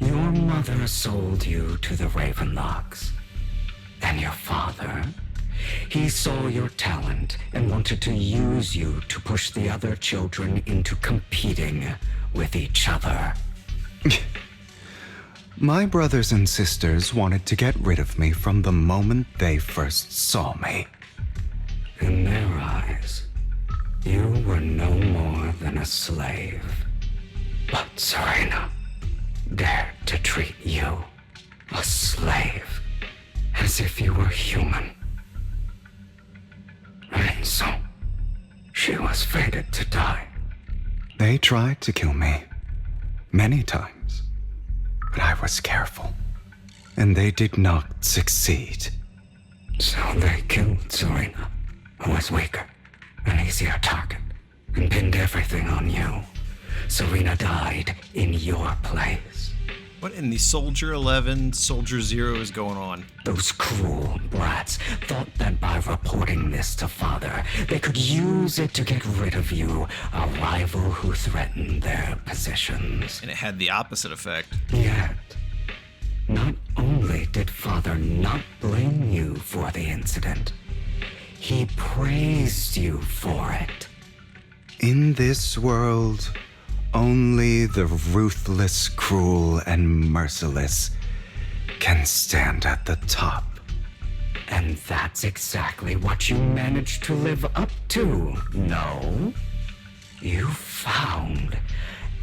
Your mother sold you to the Ravenlocks. And your father, he saw your talent and wanted to use you to push the other children into competing with each other. My brothers and sisters wanted to get rid of me from the moment they first saw me. In their eyes, you were no more than a slave. But Serena dared to treat you, a slave, as if you were human. And so, she was fated to die. They tried to kill me many times, but I was careful, and they did not succeed. So they killed Serena, who was weaker, an easier target, and pinned everything on you. Serena died in your place. What in the Soldier 11, Soldier 0 is going on? Those cruel brats thought that by reporting this to Father, they could use it to get rid of you, a rival who threatened their positions. And it had the opposite effect. Yet, not only did Father not blame you for the incident, he praised you for it. In this world, only the ruthless, cruel, and merciless can stand at the top. And that's exactly what you managed to live up to, no? You found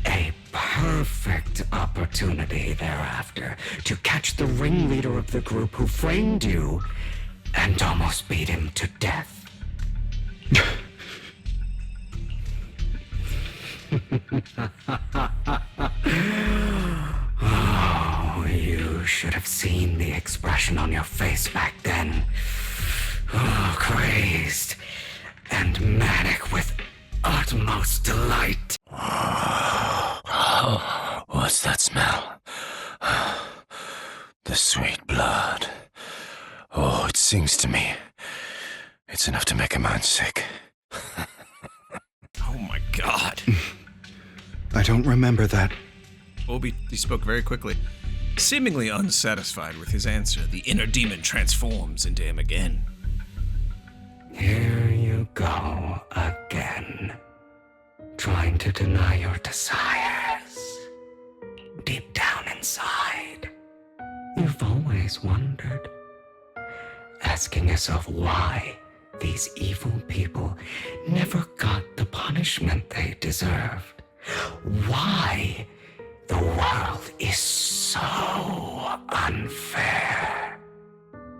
a perfect opportunity thereafter to catch the ringleader of the group who framed you and almost beat him to death. Oh, you should have seen the expression on your face back then. Oh, crazed and manic with utmost delight. Oh, what's that smell? The sweet blood. Oh, it sings to me. It's enough to make a man sick. Oh my god. I don't remember that. Obi, he spoke very quickly. Seemingly unsatisfied with his answer, the inner demon transforms into him again. Here you to deny your desires. Deep down inside, you've always wondered, asking yourself why these evil people never got the punishment they deserved. Why the world is so unfair.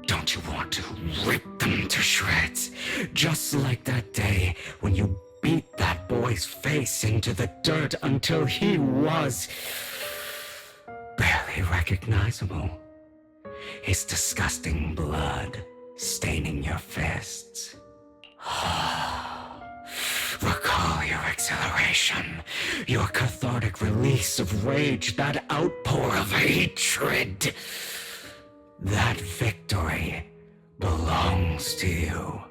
Don't you want to rip them to shreds? Just like that day when you beat that boy's face into the dirt until he was barely recognizable. His disgusting blood staining your fists. Recall your exhilaration, your cathartic release of rage, that outpour of hatred. That victory belongs to you.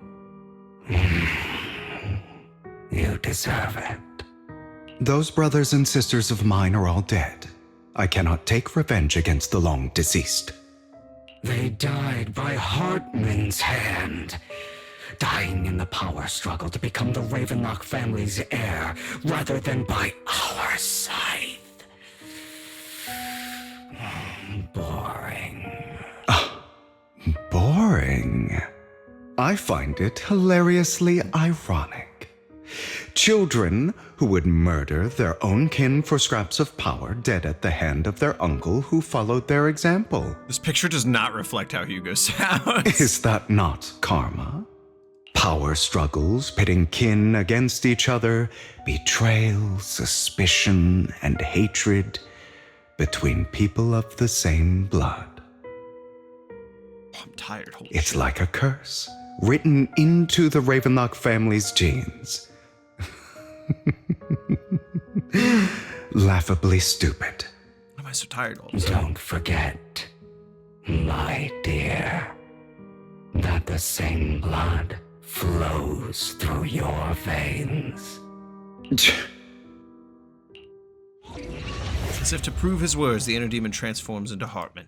You deserve it. Those brothers and sisters of mine are all dead. I cannot take revenge against the long deceased. They died by Hartman's hand, dying in the power struggle to become the Ravenlock family's heir, rather than by our scythe. Boring. Boring. I find it hilariously ironic. Children who would murder their own kin for scraps of power, dead at the hand of their uncle who followed their example. This picture does not reflect how Hugo sounds. Is that not karma? Power struggles, pitting kin against each other, betrayal, suspicion, and hatred between people of the same blood. I'm tired. Holy It's shit. like a curse, written into the Ravenlock family's genes. Laughably stupid. Why am I so tired all of a sudden? Don't forget, my dear, that the same blood flows through your veins. As if to prove his words, the inner demon transforms into Hartman.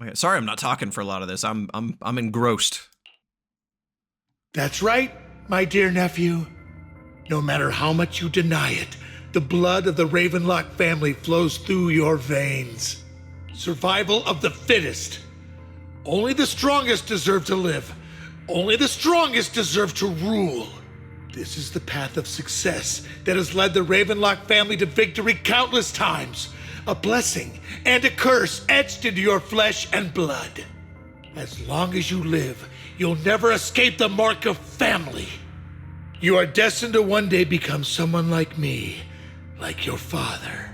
Okay, sorry, I'm not talking for a lot of this. I'm engrossed. That's right, my dear nephew. No matter how much you deny it, the blood of the Ravenlock family flows through your veins. Survival of the fittest. Only the strongest deserve to live. Only the strongest deserve to rule. This is the path of success that has led the Ravenlock family to victory countless times. A blessing and a curse etched into your flesh and blood. As long as you live, you'll never escape the mark of family. You are destined to one day become someone like me, like your father.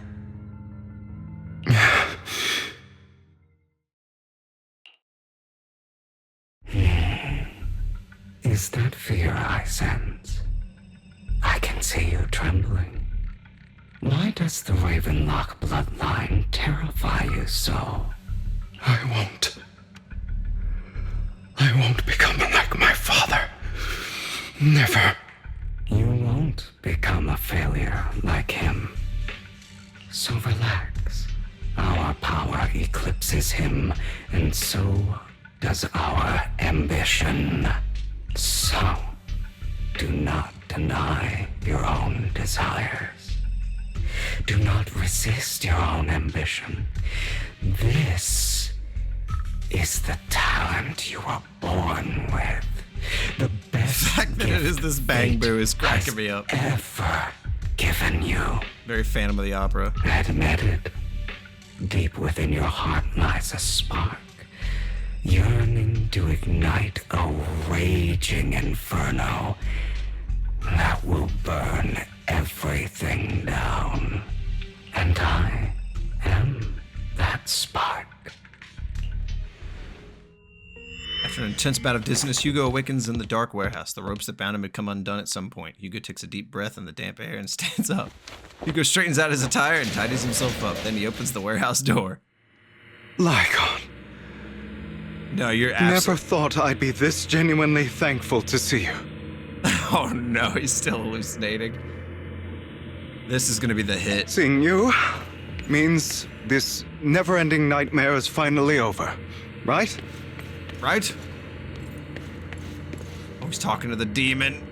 Is that fear I sense? I can see you trembling. Why does the Ravenlock bloodline terrify you so? I won't become like my father. Never. You won't become a failure like him. So relax. Our power eclipses him, and so does our ambition. So, do not deny your own desires. Do not resist your own ambition. This is the talent you were born with. The best The fact that it is this bang boo is cracking me up. Ever given you. Very Phantom of the Opera. Admit it. Deep within your heart lies a spark, yearning to ignite a raging inferno that will burn everything down. And I am that spark. After an intense bout of dizziness, Hugo awakens in the dark warehouse. The ropes that bound him had come undone at some point. Hugo takes a deep breath in the damp air and stands up. Hugo straightens out his attire and tidies himself up. Then he opens the warehouse door. Lycon. No, you're Never thought I'd be this genuinely thankful to see you. Oh no, he's still hallucinating. This is gonna be the hit. Seeing you means this never-ending nightmare is finally over, right? Right? Oh, he's talking to the demon.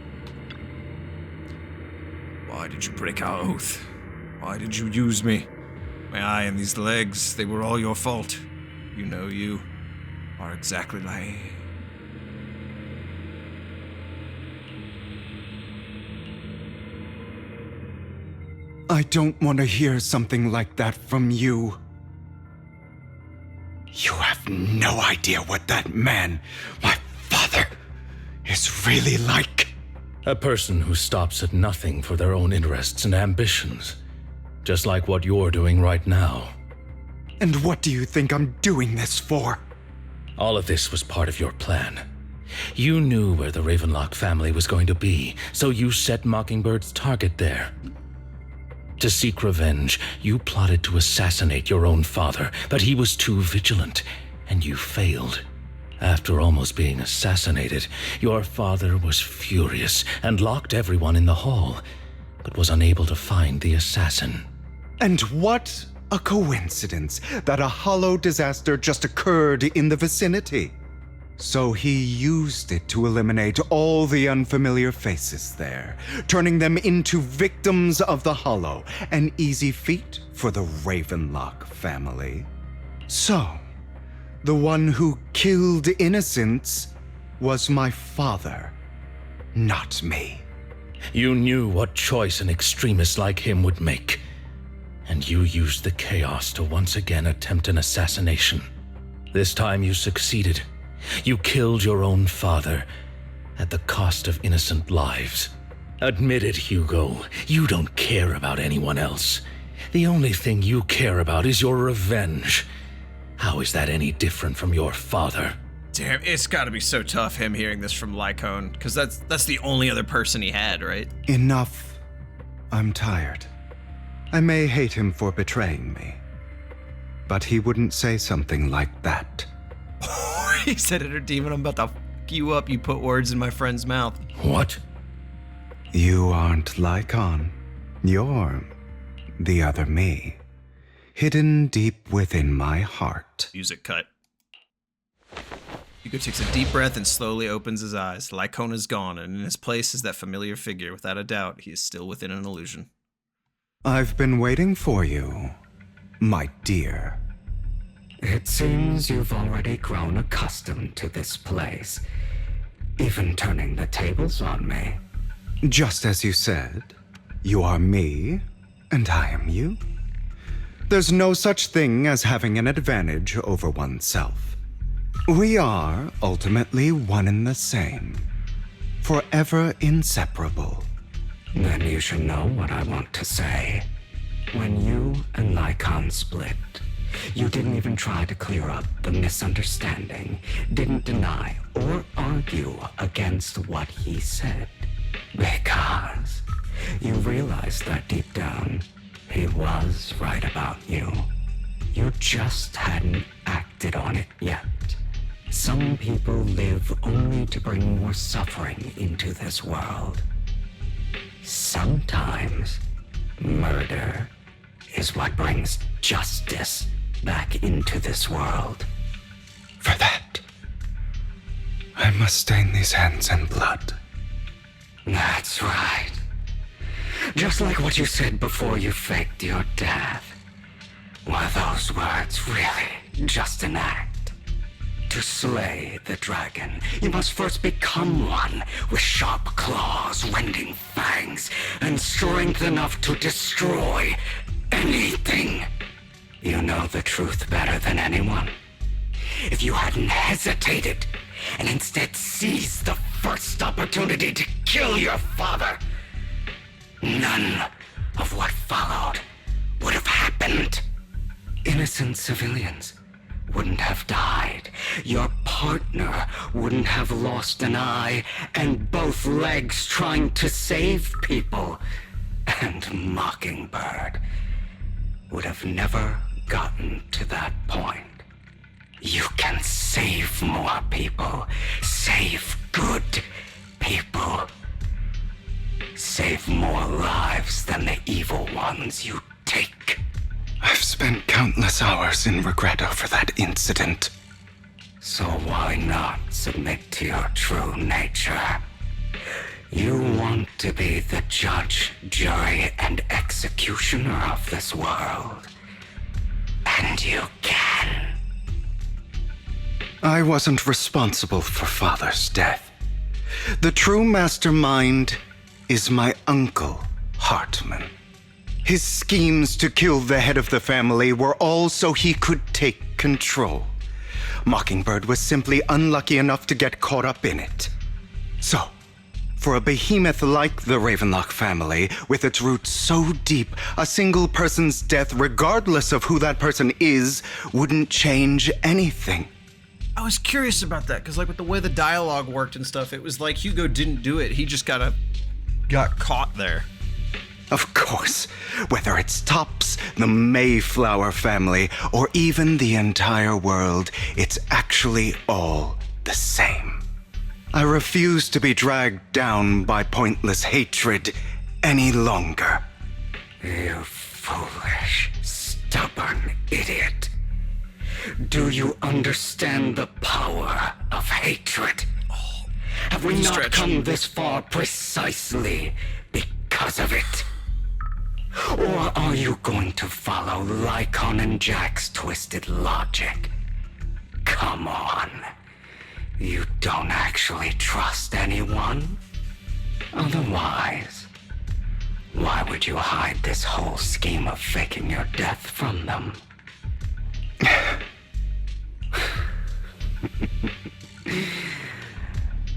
Why did you break our oath? Why did you use me? My eye and these legs, they were all your fault. You know you are exactly like... I don't want to hear something like that from you. You have no idea what that man, my father, is really like. A person who stops at nothing for their own interests and ambitions. Just like what you're doing right now. And what do you think I'm doing this for? All of this was part of your plan. You knew where the Ravenlock family was going to be, so you set Mockingbird's target there. To seek revenge, you plotted to assassinate your own father, but he was too vigilant, and you failed. After almost being assassinated, your father was furious and locked everyone in the hall, but was unable to find the assassin. And what a coincidence that a hollow disaster just occurred in the vicinity. So he used it to eliminate all the unfamiliar faces there, turning them into victims of the hollow, an easy feat for the Ravenlock family. So, the one who killed innocents was my father, not me. You knew what choice an extremist like him would make, and you used the chaos to once again attempt an assassination. This time you succeeded. You killed your own father at the cost of innocent lives. Admit it, Hugo. You don't care about anyone else. The only thing you care about is your revenge. How is that any different from your father? Damn, it's gotta be so tough him hearing this from Lycone, because that's the only other person he had, right? Enough. I'm tired. I may hate him for betraying me, but he wouldn't say something like that. He said, "Inner demon, I'm about to fuck you up. You put words in my friend's mouth." What? You aren't Lycon. You're the other me, hidden deep within my heart. Music cut. Hugo takes a deep breath and slowly opens his eyes. Lycone is gone, and in his place is that familiar figure. Without a doubt, he is still within an illusion. I've been waiting for you, my dear. It seems you've already grown accustomed to this place, even turning the tables on me. Just as you said, you are me, and I am you. There's no such thing as having an advantage over oneself. We are ultimately one and the same, forever inseparable. Then you should know what I want to say. When you and Lycon split, you didn't even try to clear up the misunderstanding, didn't deny or argue against what he said. Because you realized that deep down, he was right about you. You just hadn't acted on it yet. Some people live only to bring more suffering into this world. Sometimes, murder is what brings justice back into this world. For that, I must stain these hands in blood. That's right. Just like what you said before you faked your death. Were those words really just an act? To slay the dragon, you must first become one with sharp claws, rending fangs, and strength enough to destroy anything. You know the truth better than anyone. If you hadn't hesitated and instead seized the first opportunity to kill your father, none of what followed would have happened. Innocent civilians wouldn't have died. Your partner wouldn't have lost an eye and both legs trying to save people. And Mockingbird would have never gotten to that point. You can save more people. Save good people. Save more lives than the evil ones you take. I've spent countless hours in regret over that incident. So why not submit to your true nature? You want to be the judge, jury, and executioner of this world. And you can. I wasn't responsible for Father's death. The true mastermind is my uncle, Hartman. His schemes to kill the head of the family were all so he could take control. Mockingbird was simply unlucky enough to get caught up in it. So, for a behemoth like the Ravenlock family, with its roots so deep, a single person's death, regardless of who that person is, wouldn't change anything. I was curious about that, because like with the way the dialogue worked and stuff, it was like Hugo didn't do it. He just got caught there. Of course, whether it's Tops, the Mayflower family, or even the entire world, it's actually all the same. I refuse to be dragged down by pointless hatred any longer. You foolish, stubborn idiot. Do you understand the power of hatred? Have we not come this far precisely because of it? Or are you going to follow Lycon and Jack's twisted logic? Come on. You don't actually trust anyone? Otherwise, why would you hide this whole scheme of faking your death from them?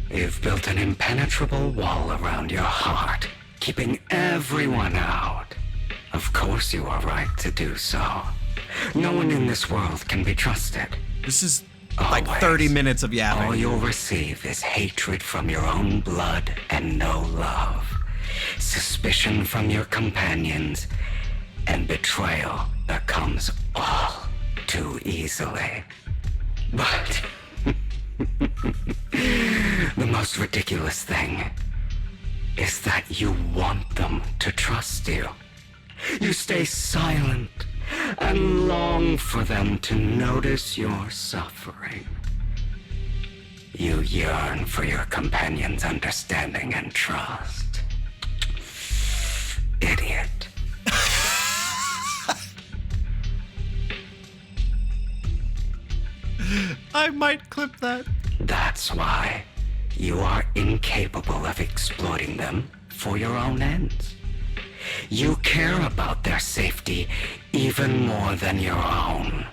You've built an impenetrable wall around your heart, keeping everyone out. Of course you are right to do so. No one in this world can be trusted. This is like 30 minutes of yapping. All you'll receive is hatred from your own blood and no love. Suspicion from your companions, and betrayal that comes all too easily. But the most ridiculous thing is that you want them to trust you. You stay silent and long for them to notice your suffering. You yearn for your companion's understanding and trust. Idiot. I might clip that. That's why you are incapable of exploiting them for your own ends. You care about their safety even more than your own.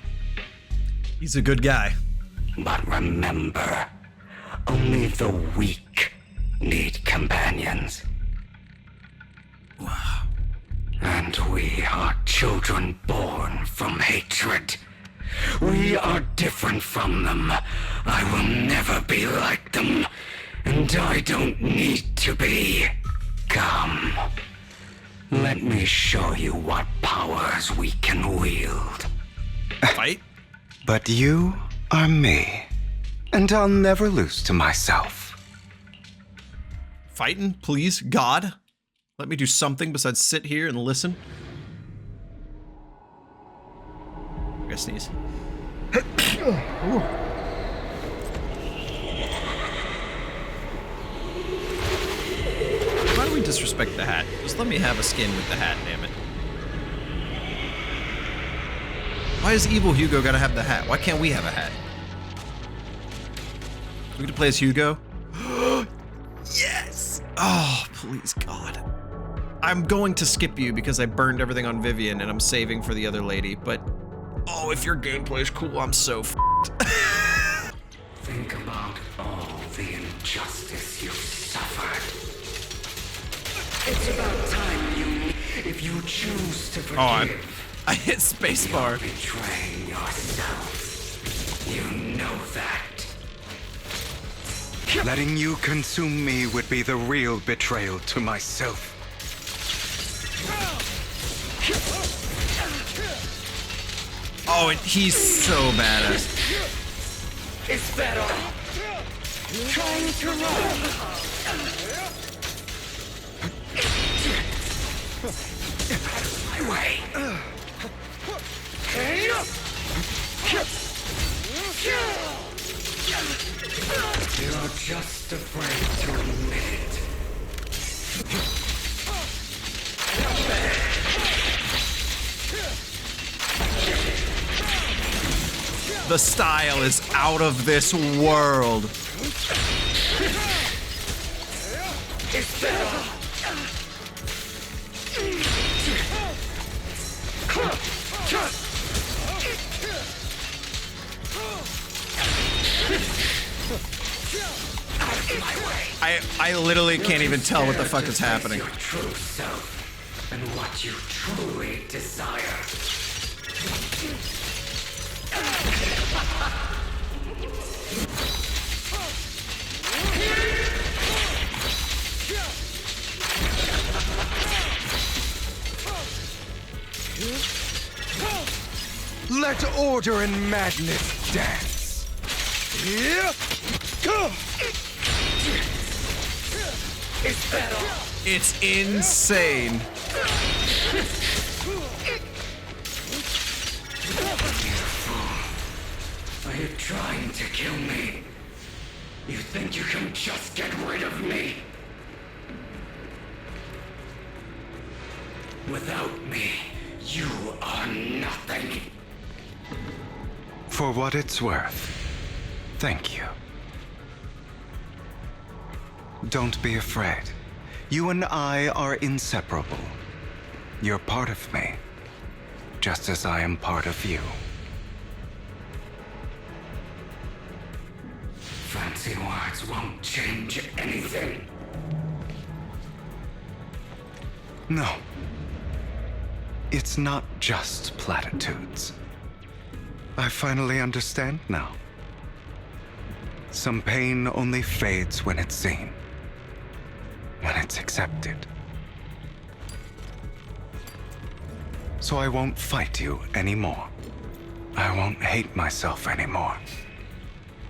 He's a good guy. But remember, only the weak need companions. Wow. And we are children born from hatred. We are different from them. I will never be like them, and I don't need to be. Come. Let me show you what powers we can wield. Fight? But you are me, and I'll never lose to myself. Fighting, please, God. Let me do something besides sit here and listen. I gotta sneeze. Why do we disrespect the hat? Just let me have a skin with the hat, damn it. Why does evil Hugo gotta have the hat? Why can't we have a hat? We get to play as Hugo? Yes! Oh, please, God. I'm going to skip you because I burned everything on Vivian and I'm saving for the other lady, but oh, if your gameplay is cool, I'm so f***ed. Think about all the injustice you've suffered. It's about time you, if you choose to forgive. Oh, I hit spacebar. You're betraying yourself. You know that. Letting you consume me would be the real betrayal to myself. Oh, and he's so badass. Is that all? Trying to run. My way. You're just afraid to admit it. The style is out of this world. I literally can't even tell what the fuck is happening. Your true self and what you truly desire. Let order and madness dance. It's insane. Are you trying to kill me? You think you can just get rid of me? Without me, you are nothing. For what it's worth, thank you. Don't be afraid. You and I are inseparable. You're part of me, just as I am part of you. Fancy words won't change anything. No. It's not just platitudes. I finally understand now. Some pain only fades when it's seen, when it's accepted. So I won't fight you anymore. I won't hate myself anymore.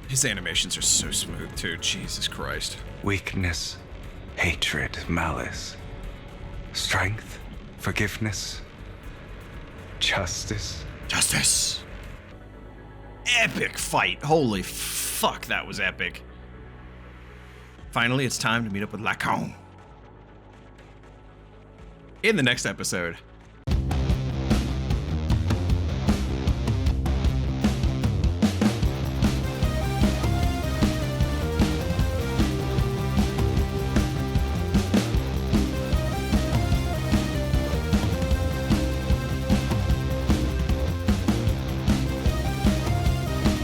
His animations are so smooth too, Jesus Christ. Weakness, hatred, malice, strength, forgiveness, justice. Justice! Epic fight. Holy fuck, that was epic. Finally, it's time to meet up with Lacombe. In the next episode,